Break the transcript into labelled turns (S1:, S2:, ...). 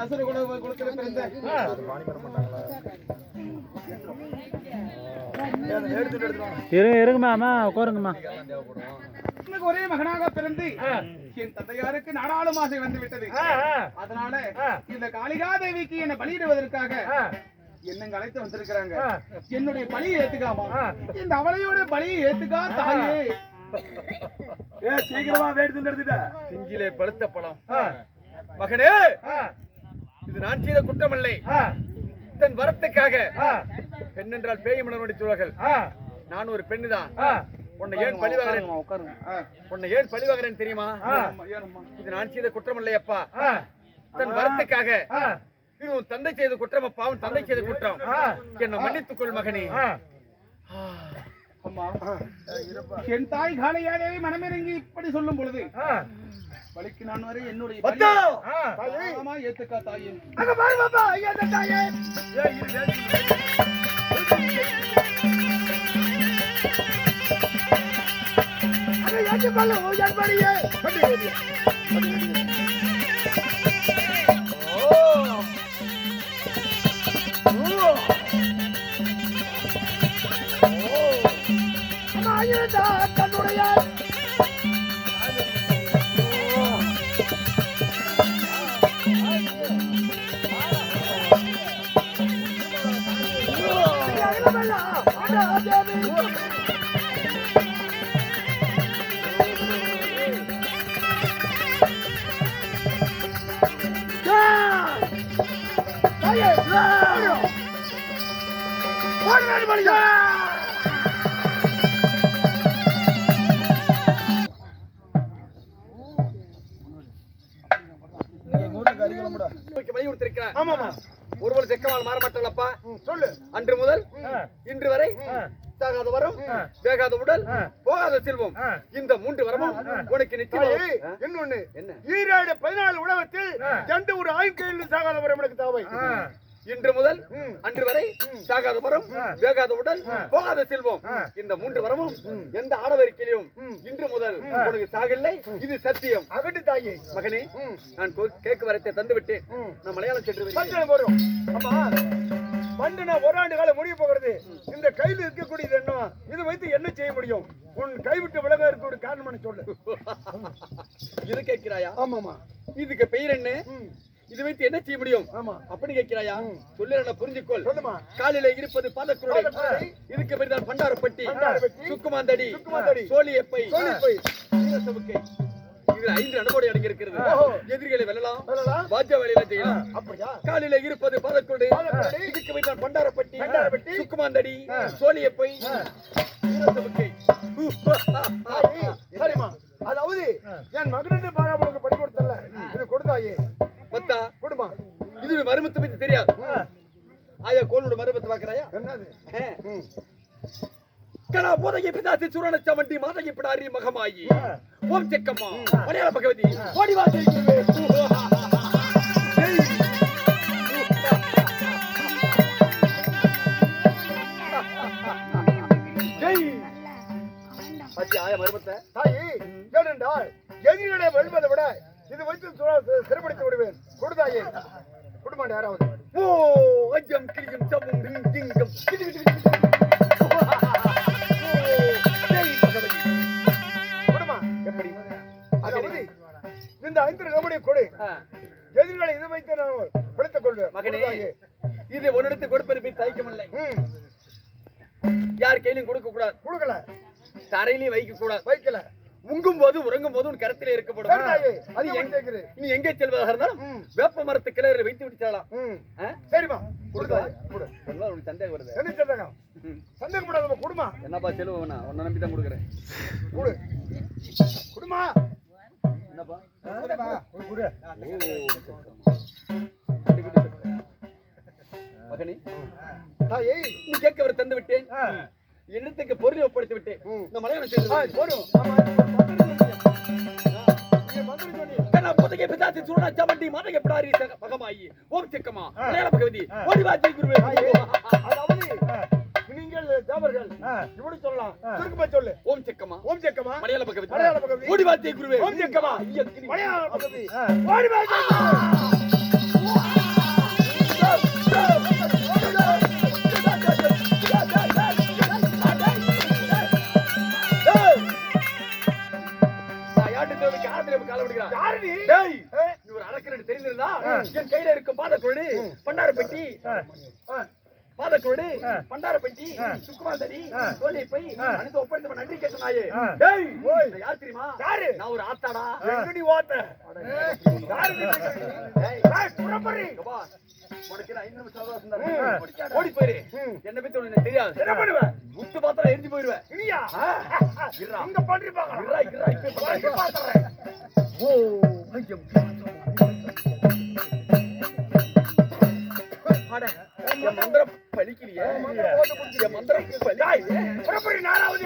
S1: அசுர குலத்துல பிறந்த
S2: இருங்கம்மா உட்காருங்கம்மா.
S1: ஒரே மகனாக பிறந்து என் தந்தையாருக்கு நாடாளும் ஆசை வந்து விட்டது. அதனால இந்த காளிகா தேவிக்கு என்னை பலியிடுவதற்காக என்னங்க அழைத்து வந்திருக்கிறாங்க. என்னுடைய பலியை ஏத்துக்காமா, இந்த அவளையோட பலியை ஏத்துக்கா தாயே.
S3: சீக்கிரமா வேடுத்து எடுத்துட்ட சிஞ்சிலே பழுத்த பழம். மகனே, இது நான் செய்த குற்றமில்லை. தன் வரத்துக்காக பெண் என்றால் பேய் மணவடி சூழல்கள். நான் ஒரு பெண்ணு தான். உன்னை ஏன் பழிவாகிறேன் தெரியுமா? இது நான் செய்த குற்றமில்லை அப்பா. தன் வரத்துக்காக இது உன் தந்தை செய்த குற்றம் அப்பா. உன் தந்தை செய்த குற்றம். என்னை மன்னித்துக் கொள் மகனே.
S1: என் தாய் காளையாதேவி மனமிறங்கி இப்படி சொல்லும் பொழுது பலிக்கு நான் வரை என்னுடைய ஏத்துக்கா தாயே. தன்னுடைய
S3: ஒருவர் செக்கமால் மாறமாட்டல்லப்பா. சொல்லு. அன்று முதல் இன்று வரை சாகாத வரம், வேகாத உடல், போகாத செல்வம், இந்த 3 வரமும் உனக்கு நிச்சயம். இன்னொன்னு என்ன? ஈராடு 14 உலகத்தில் எந்த ஒரு ஆய்வுக்கையில் சாகாத வரம் எனக்கு தேவை. இன்று முதல் அன்று வரை சாகாத வரம், வேகாத உடல், போகாத செல்வம், இந்த 3 வரமும் எந்த ஆடவரிக்கையிலும் இன்று முதல் உனக்கு சாகலை. இது சத்தியம். அகட்டு தாயே. மகனே, நான் கேட்க வரத்தை தந்து விட்டேன். நான் மலையாளம் சென்று போறோம். பண்டு நான் 1 ஆண்டு காலம் முடிய போகிறது. இந்த கையில் இருக்கக்கூடியது என்ன? இதை வைத்து என்ன செய்ய முடியும்? உன் கைவிட்டு விலக இருக்கக்கூடிய காரணம் சொல்லு. இது கேட்கிறாயா? ஆமாமா. இதுக்கு பெயர் என்ன? இது வைத்து என்ன செய்ய முடியும்? ஆமா. அப்படி கேட்கிறாயா? சொல்லு, புரிஞ்சுக்கொள். காலில இருப்பது பாதக்குருடை. இதுக்கு பேர் தான் பண்டாரப்பட்டி, சுக்குமாந்தடி, சோழியப்பை, வீரசமுக்கை. இதுல 5 அனுபவம் அடங்கி இருக்கிறது. எதிரிகளை வெல்லலாம், பாஜ்ய வேலையில செய்யலாம். அப்படியா? காலில இருப்பது பாதக்குருடை. இதுக்கு பேர் தான் பண்டாரப்பட்டி, சுக்குமாந்தடி, சோழியப்பை, வீரசமுக்கை. சரிமா. அதாவது என் மகனுக்கு பாராமலுக்கு படி கொடுத்தல, இது கொடுத்தாயே பத்தா கொடுமா. இது மருமத்தை பத்தி தெரியாது. ஆயா கோளோட மருமத்தை பாக்குறாயா? என்னது? கலா போதையை பிதாசி சுரண சமண்டி மாதையை பிடாரி மகமாயி ஓம் செக்கம்மா மலையாள பகவதி ஓடிவாசி. ஆயா மருமத்தை தாயி கேளுண்டால் எதிரிகளை வெல்வதை விட இது வைத்து சிறப்படுத்தி விடுவேன். கொடுதாயே குடும்பம் யாராவது. ஓ அஜம் கிளியும் சமும் ரிங்கிங்கம் குடும்பம் எப்படி? அதாவது இந்த 5 கபடி கொடு. எதிரிகளை இதை வைத்து நான் பிடித்துக் கொள்வேன். மகனே, இது ஒன்னிடத்து கொடுப்பது தயக்கமில்லை. யார் கையிலும் கொடுக்க கூடாது. கொடுக்கல. தரையிலையும் வைக்க கூடாது. வைக்கல. உங்கும் போது உறங்கும் போது உன் கரத்திலே இருக்கப்படும். அது நீ எங்கே செல்வதாக இருந்தாலும் வேப்ப மரத்து கிளையில வைத்து விட்டு செல்லலாம். சரிமா. உனக்கு சந்தேகம் வருது. என்ன சந்தேகம்? சந்தேகம் கூடாது. குடுமா. என்னப்பா செல்வம் வேணா? உன்னை நம்பி தான் கொடுக்குறேன். குடு. குடுமா. என்னப்பா? மகனே, தாயே, நீ கேட்க வர தந்து விட்டேன். என்னத்துக்கு பொருளை ஒப்படைத்து விட்டேன். இந்த மலையாளம் செய்து போடும். புதைய பிதாசி சுரண சமண்டி மாதையை பிடாரி மகமாயி ஓம் செக்கம்மா மலையாள பகவதி ஓடிவாசி குருவே. அதாவது நீங்கள் தேவர்கள் இப்படி சொல்லலாம். சுருக்கமா சொல்லு. ஓம் செக்கம்மா, ஓம் செக்கம்மா மலையாள பகவதி ஓடிவாசி குருவே. ஓம் செக்கம்மா மலையாள பகவதி ஓடிவாசி. கால விடுகிறான்.
S2: யாரு நீ?
S3: டேய், நீ ஒரு அரக்கன் தெரிந்திருந்தா என் கையில இருக்கும் பாதத்தோடு பண்டார பெட்டி பாதத்தோடு பண்டார பெட்டி சுக்குமாந்தடி தோழி போய் அனைத்து ஒப்படைத்து நன்றி கேட்ட நாயே. டேய், நான் யார் தெரியுமா?
S2: யாரு?
S3: நான் ஒரு ஆத்தாடா.
S2: எங்கடி ஓட்ட? யாரு நீ?
S3: டேய்,
S2: டேய், புறப்படு.
S3: அப்பா, உனக்கு என்ன 5 நிமிஷம் அவகாசம் தானே? ஓடி போயிரு. என்ன பத்தி உனக்கு தெரியாது.
S2: என்ன பண்ணுவ?
S3: முத்து பாத்திரம் எரிஞ்சு போயிருவேன்.
S2: நீயா?
S3: இருடா.
S2: இங்க பண்ணி பாக்கலாம்.
S3: இருடா, இப்ப
S2: பண்ணி பாத்துறேன்.
S3: ஓ, ஐயம். அட, என் மந்திரம் பலிக்கலையே. என் மந்திரம் பலிக்கலையே.
S2: புறப்படு, நானாவது.